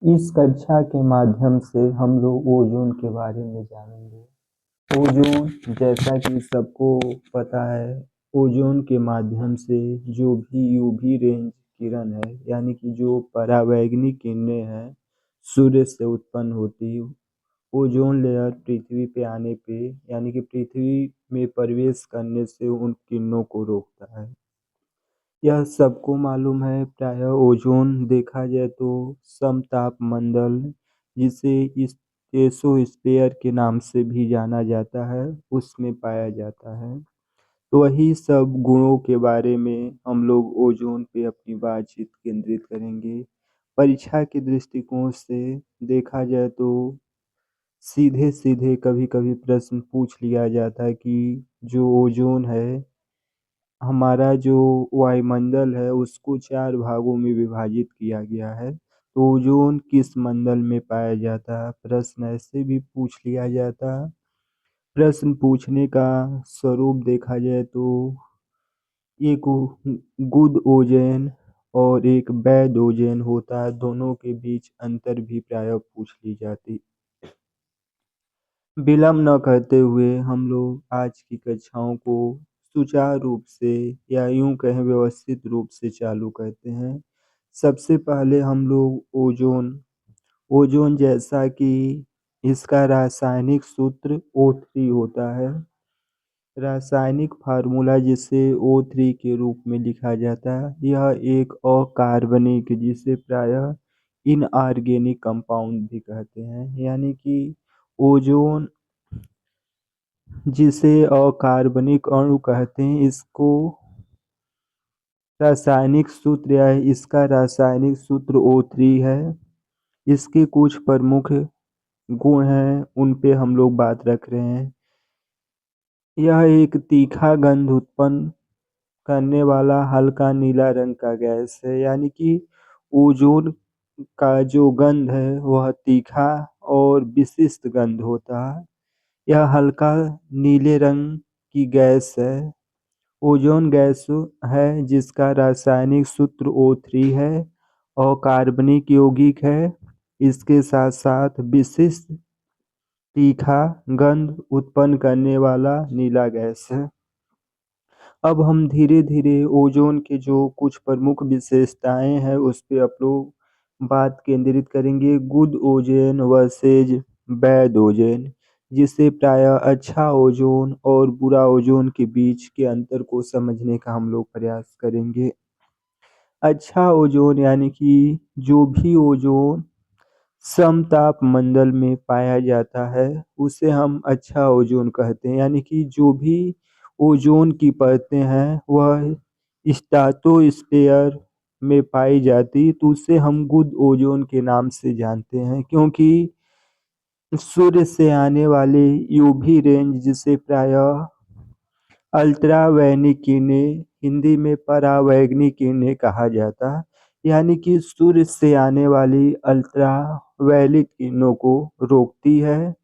इस कक्षा के माध्यम से हम लोग ओजोन के बारे में जानेंगे। ओजोन जैसा कि सबको पता है, ओजोन के माध्यम से जो भी यूवी रेंज किरण है यानी कि जो परावैंगनिक किरणें हैं सूर्य से उत्पन्न होती, ओजोन लेयर पृथ्वी पे आने पे यानी कि पृथ्वी में प्रवेश करने से उन किरणों को रोकता है। यह सबको मालूम है। प्रायः ओजोन देखा जाए तो समताप मंडल, जिसे इस एसोस्फीयर के नाम से भी जाना जाता है, उसमें पाया जाता है। तो वही सब गुणों के बारे में हम लोग ओजोन पे अपनी बातचीत केंद्रित करेंगे। परीक्षा के दृष्टिकोण से देखा जाए तो सीधे सीधे कभी कभी प्रश्न पूछ लिया जाता है कि जो ओजोन है, हमारा जो वायुमंडल है उसको 4 भागों में विभाजित किया गया है, तो ओजोन किस मंडल में पाया जाता है, प्रश्न ऐसे भी पूछ लिया जाता है। प्रश्न पूछने का स्वरूप देखा जाए तो एक गुद ओजोन और एक बैड ओजोन होता है, दोनों के बीच अंतर भी प्रायः पूछ ली जाती। विलम्ब न करते हुए हम लोग आज की कक्षाओं को सुचारू रूप से या यूं कहें व्यवस्थित रूप से चालू करते हैं। सबसे पहले हम लोग ओजोन ओजोन जैसा कि इसका रासायनिक सूत्र O3 होता है, रासायनिक फार्मूला जिसे O3 के रूप में लिखा जाता है। यह एक अकार्बनिक, जिसे प्रायः इनऑर्गेनिक कंपाउंड भी कहते हैं, यानी कि ओजोन जिसे अकार्बनिक अणु कहते हैं, इसको रासायनिक सूत्र या इसका रासायनिक सूत्र O3 है। इसके कुछ प्रमुख गुण हैं, उन पे हम लोग बात रख रहे हैं। यह एक तीखा गंध उत्पन्न करने वाला हल्का नीला रंग का गैस है, यानी कि ओजोन का जो गंध है वह तीखा और विशिष्ट गंध होता है। यह हल्का नीले रंग की गैस है। ओजोन गैस है जिसका रासायनिक सूत्र O3 है और कार्बनिक यौगिक है। इसके साथ साथ विशिष्ट तीखा गंध उत्पन्न करने वाला नीला गैस है। अब हम धीरे धीरे ओजोन के जो कुछ प्रमुख विशेषताएं हैं उस पे आप लोग बात केंद्रित करेंगे। Good ozone versus bad ozone, जिसे प्रायः अच्छा ओजोन और बुरा ओजोन के बीच के अंतर को समझने का हम लोग प्रयास करेंगे। अच्छा ओजोन यानी कि जो भी ओजोन समताप मंडल में पाया जाता है उसे हम अच्छा ओजोन कहते हैं, यानी कि जो भी ओजोन की परतें हैं वह स्ट्राटोस्फीयर में पाई जाती, तो उसे हम गुड ओजोन के नाम से जानते हैं, क्योंकि सूर्य से आने वाले यूवी रेंज, जिसे प्रायः अल्ट्रावैनिक किरणें, हिंदी में परावैंगनिक किरणें कहा जाता है, यानी कि सूर्य से आने वाली अल्ट्रावायलेट किरणों को रोकती है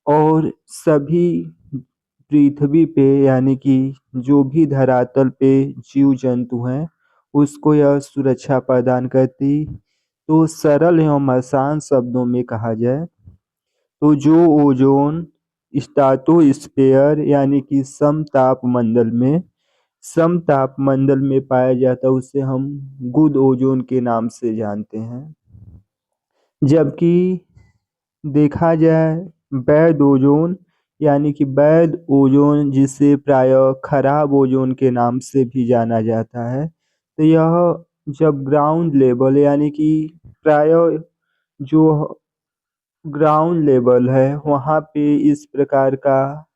और सभी पृथ्वी पे यानी कि जो भी धरातल पे जीव जंतु हैं उसको यह सुरक्षा प्रदान करती। तो सरल एवं आसान शब्दों में कहा जाए तो जो ओजोन स्ट्राटोस्फीयर यानी कि समताप मंडल में पाया जाता है उसे हम गुड ओजोन के नाम से जानते हैं। जबकि देखा जाए बैड ओजोन यानी कि बैड ओजोन, जिसे प्रायः खराब ओजोन के नाम से भी जाना जाता है, तो यह जब ग्राउंड लेवल यानी कि प्रायः जो ग्राउंड लेवल है वहाँ पे इस प्रकार का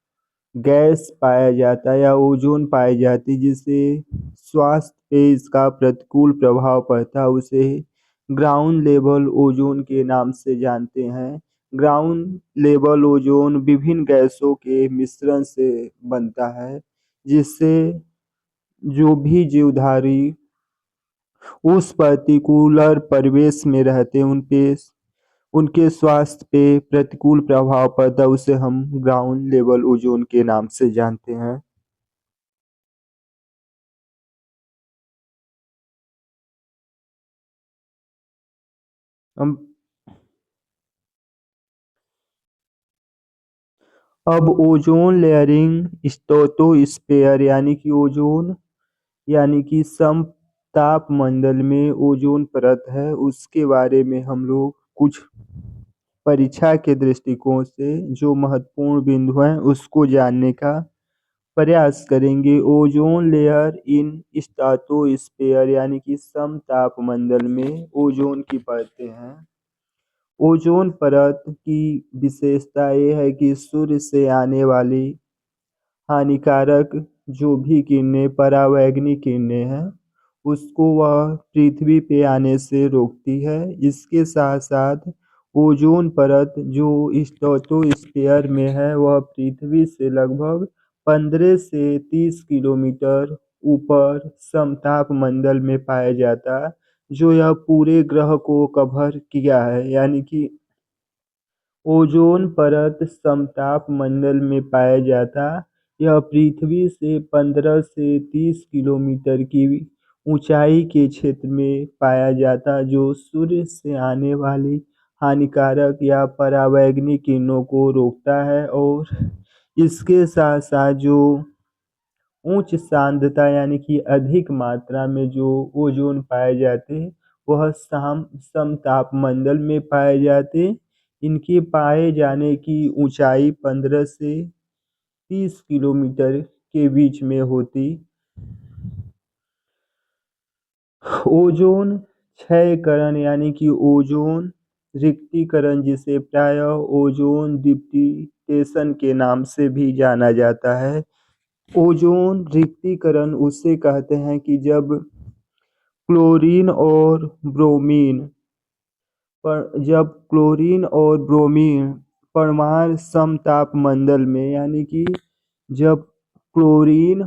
गैस पाया जाता है या ओजोन पाई जाती, जिससे स्वास्थ्य पे इसका प्रतिकूल प्रभाव पड़ता है, उसे ग्राउंड लेवल ओजोन के नाम से जानते हैं। ग्राउंड लेवल ओजोन विभिन्न गैसों के मिश्रण से बनता है, जिससे जो भी जीवधारी उस पर्टिकुलर परिवेश में रहते हैं उनके स्वास्थ्य पे प्रतिकूल प्रभाव पड़ता है, उसे हम ग्राउंड लेवल ओजोन के नाम से जानते हैं। हम अब ओजोन लेयरिंग स्ट्रेटोस्फेयर यानी कि समताप में ओजोन परत है, उसके बारे में हम लोग कुछ परीक्षा के दृष्टिकोण से जो महत्वपूर्ण बिंदु हैं उसको जानने का प्रयास करेंगे। ओजोन लेयर इन स्ट्रेटोस्फेयर यानी कि समतापमंडल में ओजोन की परतें हैं। ओजोन परत की विशेषता ये है कि सूर्य से आने वाली हानिकारक जो भी किरणें परावैंगनिक किरणें हैं उसको वह पृथ्वी पे आने से रोकती है। इसके साथ साथ ओजोन परत जो स्ट्रेटोस्फीयर में है वह पृथ्वी से लगभग 15 से 30 किलोमीटर ऊपर समताप मंडल में पाया जाता है, जो यह पूरे ग्रह को कवर किया है। यानी कि ओजोन परत समताप मंडल में पाया जाता, यह पृथ्वी से 15 से 30 किलोमीटर की ऊंचाई के क्षेत्र में पाया जाता, जो सूर्य से आने वाली हानिकारक या परावैंगनिक किरणों को रोकता है। और इसके साथ साथ जो उच्च सांद्रता यानी कि अधिक मात्रा में जो ओजोन पाए जाते वह समताप मंडल में पाए जाते। इनके पाए जाने की ऊंचाई 15 से 30 किलोमीटर के बीच में होती। ओजोन क्षयकरण यानी कि ओजोन रिक्तीकरण, जिसे प्रायः ओजोन डिप्लीशन के नाम से भी जाना जाता है। ओजोन रिक्तीकरण उसे कहते हैं कि जब क्लोरीन और ब्रोमीन परमाणु समताप मंडल में, यानी कि जब क्लोरीन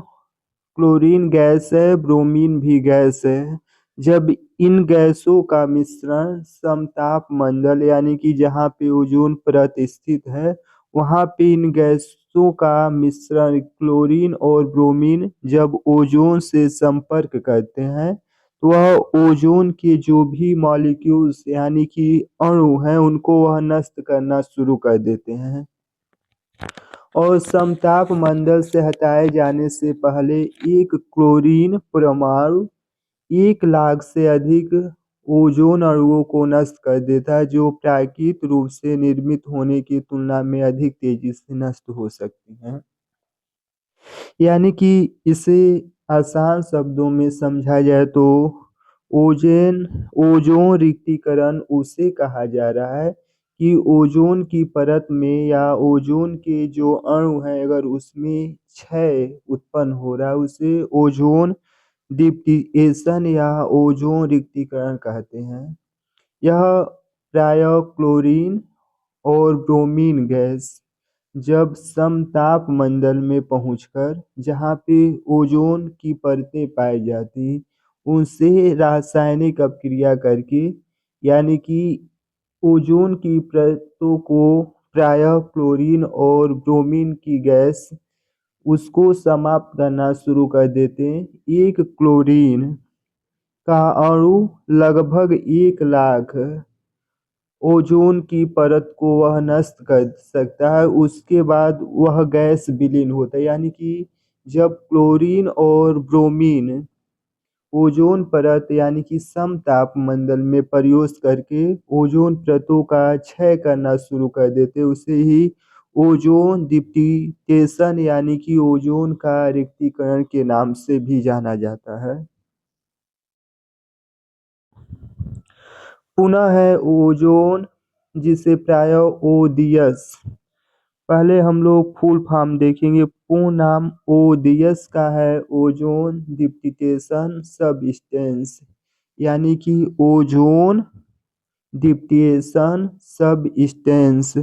क्लोरीन गैस है, ब्रोमीन भी गैस है, जब इन गैसों का मिश्रण समताप मंडल यानी कि जहाँ पे ओजोन परत स्थित है वहाँ पे इन गैसों का मिश्रण क्लोरीन और ब्रोमीन जब ओजोन से संपर्क करते हैं तो वह ओजोन के जो भी मॉलिक्यूल्स यानी कि अणु हैं उनको वह नष्ट करना शुरू कर देते हैं। और समताप मंडल से हटाए जाने से पहले एक क्लोरीन परमाणु 1 लाख से अधिक ओजोन अणुओं को नष्ट कर देता है, जो प्राकृतिक रूप से निर्मित होने की तुलना में अधिक तेजी से नष्ट हो सकती हैं। यानी कि इसे आसान शब्दों में समझा जाए तो ओजोन रिक्तीकरण उसे कहा जा रहा है कि ओजोन की परत में या ओजोन के जो अणु हैं अगर उसमें क्षय उत्पन्न हो रहा है उसे ओजोन डिप्लीशन या ओजोन रिक्तीकरण कहते हैं। यह प्रायः क्लोरीन और ब्रोमीन गैस जब समताप मंडल में पहुंचकर जहाँ पे ओजोन की परतें पाई जाती उनसे रासायनिक अपक्रिया करके, यानी कि ओजोन की परतों को प्रायः क्लोरीन और ब्रोमीन की गैस उसको समाप्त करना शुरू कर देते हैं। एक क्लोरीन का अणु लगभग 1 लाख ओजोन की परत को वह नष्ट कर सकता है, उसके बाद वह गैस विलीन होता है। यानी कि जब क्लोरीन और ब्रोमीन ओजोन परत यानी कि समताप मंडल में प्रवेश करके ओजोन परतों का क्षय करना शुरू कर देते, उसे ही ओजोन डिप्लीशन यानी कि ओजोन का रिक्तीकरण के नाम से भी जाना जाता है। पुनः है ओजोन, जिसे प्रायः ओडीएस, पहले हम लोग फुल फॉर्म देखेंगे। पूर्ण नाम ओडीएस का है ओजोन डिप्लीशन सबस्टेंस, यानी कि ozone depletion substance.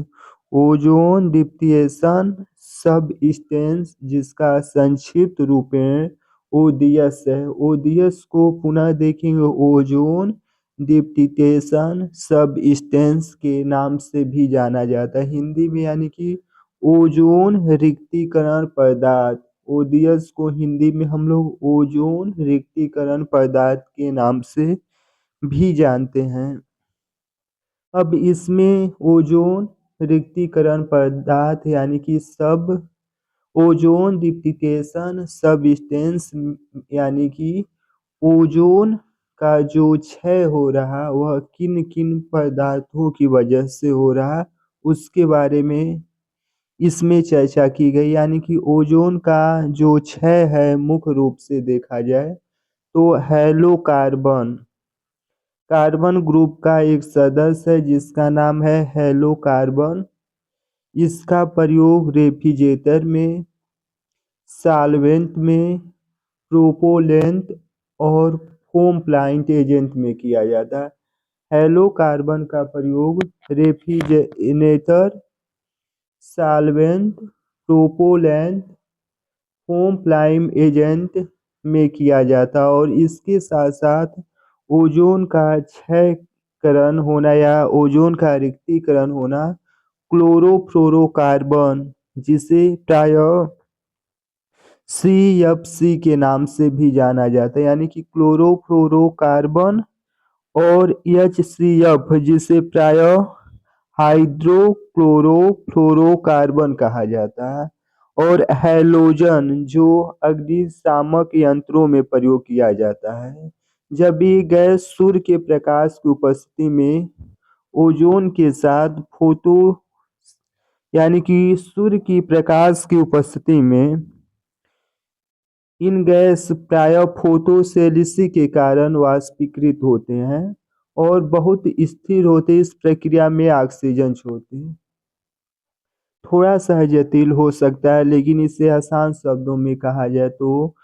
Ozone depletion substance जिसका संक्षिप्त रूप में ओडीएस है। ओडीएस को पुनः देखेंगे ओजोन डिप्लीशन सबस्टेंस के नाम से भी जाना जाता है हिंदी में, यानी कि ओजोन रिक्तीकरण पदार्थ। ओडीएस को हिंदी में हम लोग ओजोन रिक्तीकरण पदार्थ के नाम से भी जानते हैं। अब इसमें ओजोन रिक्तीकरण पदार्थ यानी कि सब ओजोन डिप्लीकेशन सबस्टेंस यानी कि ओजोन का जो क्षय हो रहा वह किन किन पदार्थों की वजह से हो रहा उसके बारे में इसमें चर्चा की गई। यानी कि ओजोन का जो क्षय है मुख्य रूप से देखा जाए तो हेलोकार्बन कार्बन ग्रुप का एक सदस्य है जिसका नाम है हेलोकार्बन। इसका प्रयोग रेफ्रिजरेटर में, सॉल्वेंट में, प्रोपेलेंट और फोम प्लांट एजेंट में किया जाता है। हेलोकार्बन का प्रयोग refrigerator, solvent, propellant, foam blowing agent में किया जाता है और इसके साथ साथ ओजोन का क्षयकरण होना या ओजोन का रिक्तीकरण होना क्लोरोफ्लोरोकार्बन जिसे प्रायः CFC के नाम से भी जाना जाता है यानी कि क्लोरोफ्लोरोकार्बन और HCF जिसे प्रायः हाइड्रोक्लोरोफ्लोरोकार्बन कहा जाता है और हैलोजन जो अग्निशामक यंत्रों में प्रयोग किया जाता है। जब ये गैस सूर्य के प्रकाश की उपस्थिति में ओजोन के साथ फोटो यानी कि सूर्य की प्रकाश की उपस्थिति में इन गैस प्रायः फोटोसेलिसिस के कारण वाष्पीकृत होते हैं और बहुत स्थिर होते हैं। इस प्रक्रिया में ऑक्सीजन छोड़ते हैं। थोड़ा सा जटिल हो सकता है लेकिन इसे आसान शब्दों में कहा जाए तो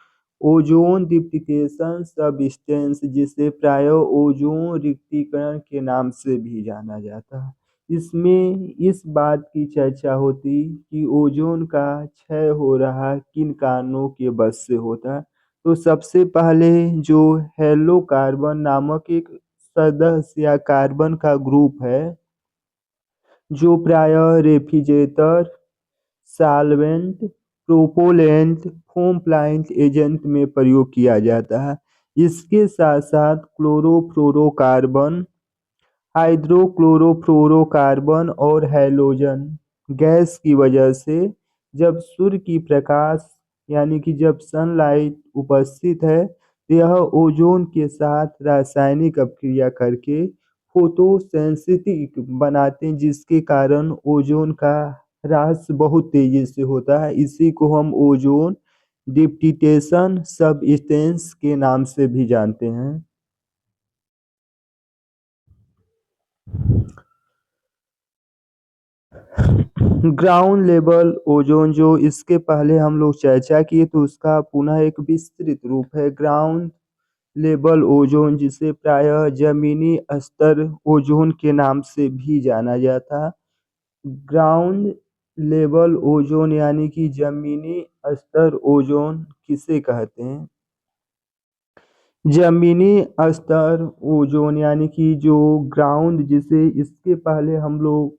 ओजोन डिप्लीकेशन सबस्टेंस जिसे प्रायः ओजोन रिक्तीकरण के नाम से भी जाना जाता है। इसमें इस बात की चर्चा होती कि ओजोन का क्षय हो रहा किन कारणों के वजह से होता है। तो सबसे पहले जो हेलोकार्बन नामक एक सदस्य या कार्बन का ग्रुप है जो प्रायः refrigerator, solvent, propellant, foam plant agent में प्रयोग किया जाता है। इसके साथ साथ क्लोरोफ्लोरोकार्बन, हाइड्रोक्लोरोफ्लोरोकार्बन और हैलोजन गैस की वजह से जब सूर्य की प्रकाश यानी कि जब सनलाइट उपस्थित है तो यह ओजोन के साथ रासायनिक अभिक्रिया करके फोटोसेंसिटिव बनाते हैं जिसके कारण ओजोन का ह्रास बहुत तेजी से होता है। इसी को हम ओजोन डिप्लीटेशन सबस्टेंस के नाम से भी जानते हैं। ग्राउंड लेवल ओजोन जो इसके पहले हम लोग चर्चा किए तो उसका पुनः एक विस्तृत रूप है ग्राउंड लेवल ओजोन जिसे प्रायः जमीनी स्तर ओजोन के नाम से भी जाना जाता। ग्राउंड लेवल ओजोन यानी कि जमीनी स्तर ओजोन किसे कहते हैं? जमीनी स्तर ओजोन यानी कि जो ग्राउंड जिसे इसके पहले हम लोग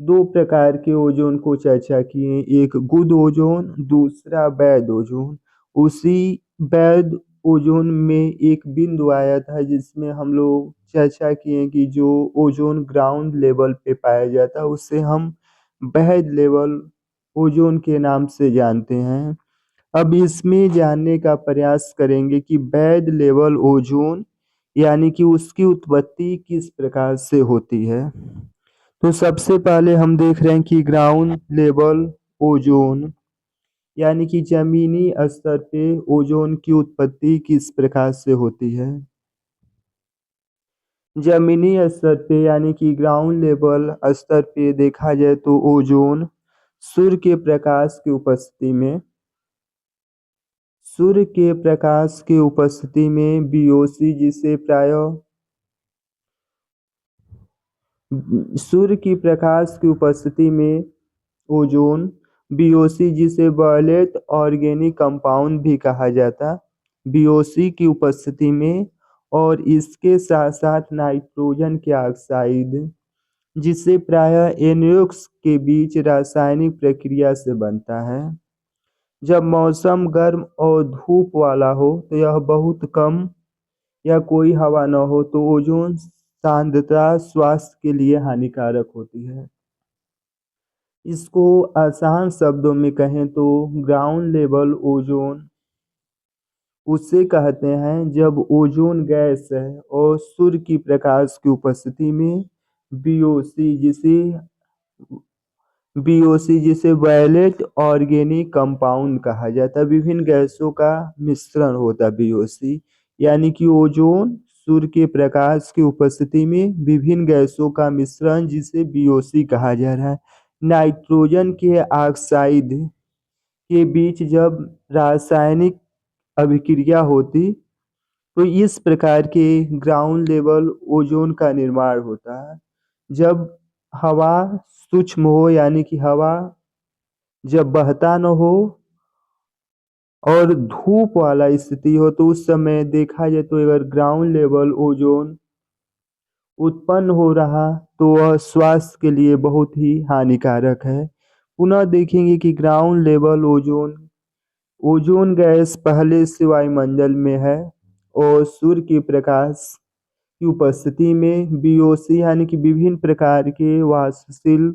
दो प्रकार के ओजोन को चर्चा किए, एक गुड ओजोन, दूसरा बैड ओजोन। उसी बैड ओजोन में एक बिंदु आया था जिसमें हम लोग चर्चा किए कि जो ओजोन ग्राउंड लेवल पे पाया जाता है उसे हम बैड लेवल ओजोन के नाम से जानते हैं। अब इसमें जानने का प्रयास करेंगे कि बैड लेवल ओजोन यानी कि उसकी उत्पत्ति किस प्रकार से होती है। तो सबसे पहले हम देख रहे हैं कि ग्राउंड लेवल ओजोन यानी कि जमीनी स्तर पे ओजोन की उत्पत्ति किस प्रकार से होती है। जमीनी स्तर पे यानी कि ग्राउंड लेवल स्तर पे देखा जाए तो ओजोन सूर्य के प्रकाश की उपस्थिति में बीओसी जिसे प्रायः सूर्य की प्रकाश की उपस्थिति में ओजोन बीओसी जिसे वायलेट ऑर्गेनिक कंपाउंड भी कहा जाता बीओसी की उपस्थिति में और इसके साथ साथ नाइट्रोजन के ऑक्साइड जिसे प्रायः NOx के बीच रासायनिक प्रक्रिया से बनता है। जब मौसम गर्म और धूप वाला हो तो यह बहुत कम या कोई हवा न हो तो ओजोन सांद्रता स्वास्थ्य के लिए हानिकारक होती है। इसको आसान शब्दों में कहें तो ग्राउंड लेवल ओजोन उसे कहते हैं जब ओजोन गैस है और सूर्य की प्रकाश की उपस्थिति में बीओसी जिसे जिसे वायलेट ऑर्गेनिक कंपाउंड कहा जाता है, विभिन्न गैसों का मिश्रण होता है बीओसी। यानी कि ओजोन सूर्य के प्रकाश की उपस्थिति में विभिन्न गैसों का मिश्रण जिसे बीओसी कहा जा रहा है। नाइट्रोजन के ऑक्साइड के बीच जब रासायनिक अभिक्रिया होती तो इस प्रकार के ग्राउंड लेवल ओजोन का निर्माण होता है। जब हवा सूक्ष्म हो यानी कि हवा जब बहता न हो और धूप वाला स्थिति हो तो उस समय देखा जाए तो अगर ग्राउंड लेवल ओजोन उत्पन्न हो रहा तो वह स्वास्थ्य के लिए बहुत ही हानिकारक है। पुनः देखेंगे कि ground level ozone ozone gas पहले से वायुमंडल में है और सूर्य के प्रकाश की उपस्थिति में बीओसी यानी कि विभिन्न प्रकार के वाष्पशील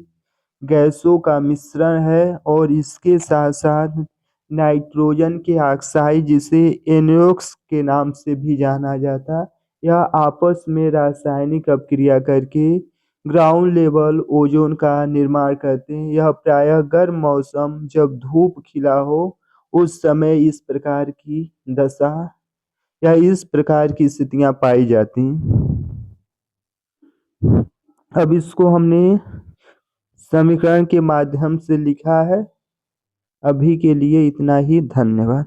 गैसों का मिश्रण है और इसके साथ साथ नाइट्रोजन के ऑक्साइड जिसे एनोक्स के नाम से भी जाना जाता है, यह आपस में रासायनिक अपक्रिया करके ग्राउंड लेवल ओजोन का निर्माण करते हैं। यह प्रायः गर्म मौसम जब धूप खिला हो उस समय इस प्रकार की दशा या इस प्रकार की स्थितियां पाई जाती हैं। अब इसको हमने समीकरण के माध्यम से लिखा है। अभी के लिए इतना ही, धन्यवाद।